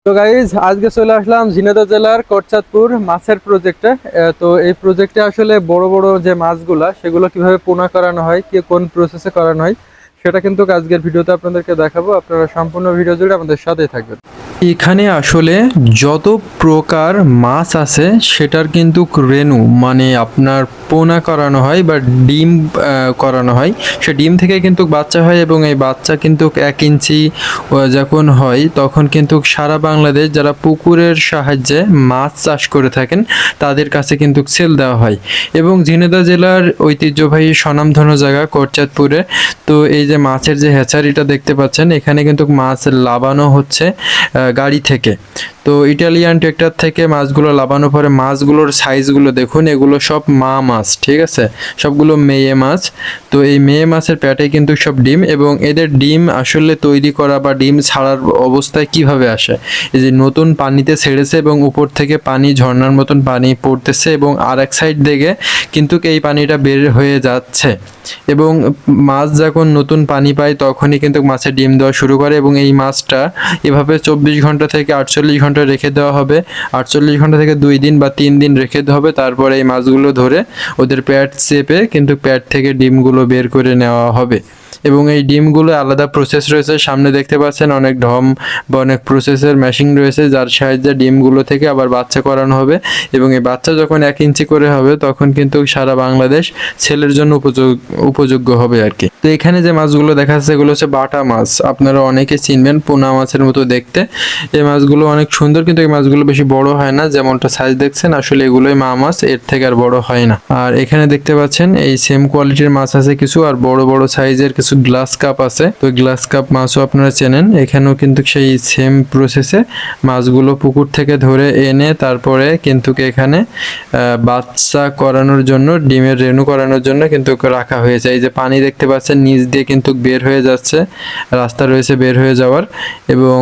তো গাইজ আজকে চলে আসলাম ঝিনাইদহ জেলার কোটচাঁদপুর মাছের প্রজেক্টে। তো এই প্রজেক্টে আসলে বড় বড় যে মাছগুলা সেগুলো কিভাবে পোনা করানো হয়, কি কোন প্রসেসে করানো হয় সেটা কিন্তু আজকের ভিডিওতে আপনাদেরকে দেখাবো। আপনারা সম্পূর্ণ ভিডিও জুড়ে আমাদের সাথেই থাকবেন। এখানে আসলে যত প্রকার মাছ আছে সেটার কিন্তু রেণু মানে আপনার পোনা করানো হয় বা ডিম করানো হয়। সে ডিম থেকে কিন্তু বাচ্চা হয় এবং এই বাচ্চা কিন্তু 1 ইঞ্চি যখন হয় তখন কিন্তু সারা বাংলাদেশ যারা পুকুরের সাহায্যে মাছ চাষ করে থাকেন তাদের কাছে কিন্তু সেল দেওয়া হয়। এবং ঝিনাইদহ জেলার ঐতিহ্যবাহী স্বনামধন্য জায়গা কোটচাঁদপুরে। তো এই যে মাছের যে হ্যাচারিটা দেখতে পাচ্ছেন, এখানে কিন্তু মাছ লাবানো হচ্ছে গাড়ি থেকে। তো ইটালিয়ান ট্র্যাক্টর থেকে মাছগুলো লাবানোর পরে মাছগুলোর সাইজগুলো দেখুন, এগুলো সব মা মাছ, ঠিক আছে, সবগুলো মেয়ে মাছ। তো এই মেয়ে মাছের পেটে কিন্তু সব ডিম, এবং এদের ডিম আসলে তৈরি করা বা ডিম ছাড়ার অবস্থায় কিভাবে আসে, এই যে নতুন পানিতে ছেড়েছে এবং উপর থেকে পানি ঝর্ণার মতন পানি পড়তেছে এবং আর এক সাইড থেকে কিন্তু এই পানিটা বের হয়ে যাচ্ছে। এবং মাছ যখন নতুন পানি পায় তখনই কিন্তু মাছের ডিম দেওয়া শুরু করে, এবং এই মাছটা এভাবে 24 ঘন্টা থেকে 48 ঘন্টা রেখে দেওয়া হবে। 48 ঘন্টা থেকে 2 দিন বা 3 দিন রেখে দেওয়া হবে। তারপরে এই মাছগুলো ধরে ওদের পেট চেপে কিন্তু পেট থেকে ডিমগুলো বের করে নেওয়া হবে। এবং এই ডিমগুলো আলাদা প্রসেস রয়েছে, সামনে দেখতে পাচ্ছেন অনেক ঢম বা অনেক প্রসেসের মেশিন রয়েছে যার সাহায্যে ডিমগুলো থেকে আবার বাচ্চা করানো হবে। এবং এই বাচ্চা যখন 1 ইঞ্চি করে হবে তখন কিন্তু সারা বাংলাদেশ ছেলের জন্য উপযোগ্য হবে আর কি। তো এখানে যে মাছগুলো দেখা যাচ্ছে এগুলো হচ্ছে বাটা মাছ, আপনারা অনেকে চিনবেন, পোনা মাছের মতো দেখতে। এই মাছগুলো অনেক সুন্দর, কিন্তু এই মাছগুলো বেশি বড় হয় না, যেমনটা সাইজ দেখছেন আসলে এগুলোই মা মাছ, এর থেকে আর বড় হয় না। আর এখানে দেখতে পাচ্ছেন এই সেম কোয়ালিটির মাছ আছে কিছু, আর বড় বড় সাইজের কিছু গ্লাস কাপ আছে। তো গ্লাস কাপ মাছও আপনারা চেনেন, এখানেও কিন্তু সেই সেম প্রসেসে মাছগুলো পুকুর থেকে ধরে এনে তারপরে কিন্তু এখানে বাচ্চা করানোর জন্য, ডিমের রেণু করানোর জন্য কিন্তু রাখা হয়েছে। এই যে পানি দেখতে পাচ্ছেন নিচ দিয়ে কিন্তু বের হয়ে যাচ্ছে, রাস্তা রয়েছে বের হয়ে যাওয়ার, এবং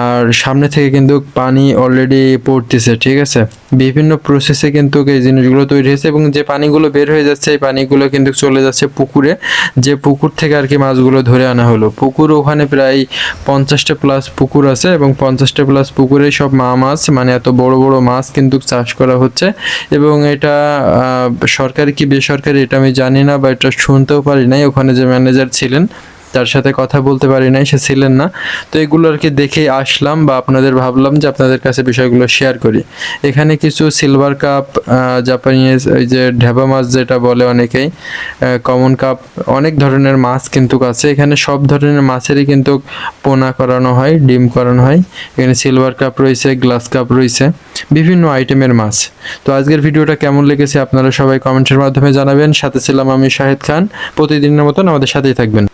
আর সামনে থেকে কিন্তু পানি অলরেডি পড়তেছে, ঠিক আছে। বিভিন্ন প্রসেসে কিন্তু এই জিনিসগুলো তৈরি হয়েছে, এবং যে পানিগুলো বের হয়ে যাচ্ছে এই পানিগুলো কিন্তু চলে যাচ্ছে পুকুরে, যে পুকুর থেকে আর কি মাছগুলো ধরে আনা হলো। পুকুর ওখানে প্রায় 50টা প্লাস পুকুর আছে, এবং 50টা প্লাস পুকুরে সব মা মাছ, মানে এত বড় বড় মাছ কিন্তু চাষ করা হচ্ছে। এবং এটা সরকারি কি বেসরকারি এটা আমি জানি না, বা এটা শুনতেও পারি নাই, ওখানে যে ম্যানেজার ছিলেন তার সাথে কথা বলতে পারি নাই, সে ছিলেন না। তো এগুলো আর কি দেখে আসলাম, বা আপনাদের ভাবলাম যে আপনাদের কাছে বিষয়গুলো শেয়ার করি। এখানে কিছু সিলভার কাপ, জাপানিজ ওই যে ঢেবা মাছ যেটা বলে অনেকেই, কমন কাপ, অনেক ধরনের মাছ কিন্তু আছে। এখানে সব ধরনের মাছেরই কিন্তু পোনা করানো হয়, ডিম করানো হয়। এখানে সিলভার কাপ রয়েছে, গ্লাস কাপ রয়েছে, বিভিন্ন আইটেমের মাছ। তো আজকের ভিডিওটা কেমন লেগেছে আপনারা সবাই কমেন্টের মাধ্যমে জানাবেন। সাথে ছিলাম আমি শাহেদ খান, প্রতিদিনের মতন আমাদের সাথেই থাকবেন।